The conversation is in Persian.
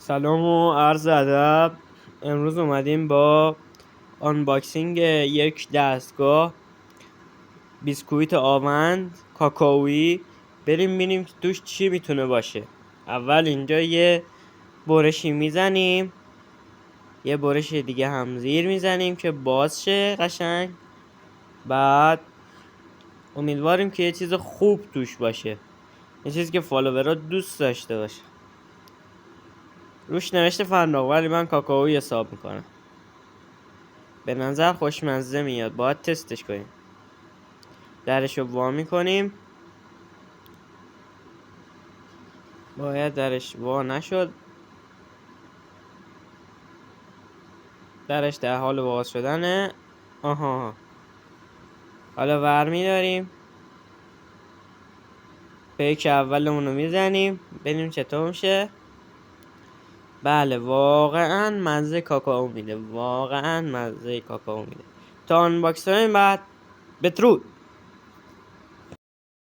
سلام و عرض ادب. امروز اومدیم با آنباکسینگ یک دستگاه بیسکویت آوند کاکائویی بریم ببینیم که توش چی میتونه باشه. اول اینجا یه برشی میزنیم، یه برش دیگه هم زیر میزنیم که باز شه قشنگ. بعد امیدواریم که یه چیز خوب توش باشه، یه چیزی که فالوورها دوست داشته باشه. روش نوشته فراق، ولی من کاکائویی حساب میکنم. به نظر خوشمزه میاد، باید تستش کنیم. درشو وا میکنیم. باید درش وا نشد، درش در حال باز شدنه. آها، حالا ور میداریم، پیک اولمون رو میزنیم ببینیم چطور میشه. بله، واقعا مزه کاکائو میده، واقعا مزه کاکائو میده. تا آنباکس کنیم بعد بدرود.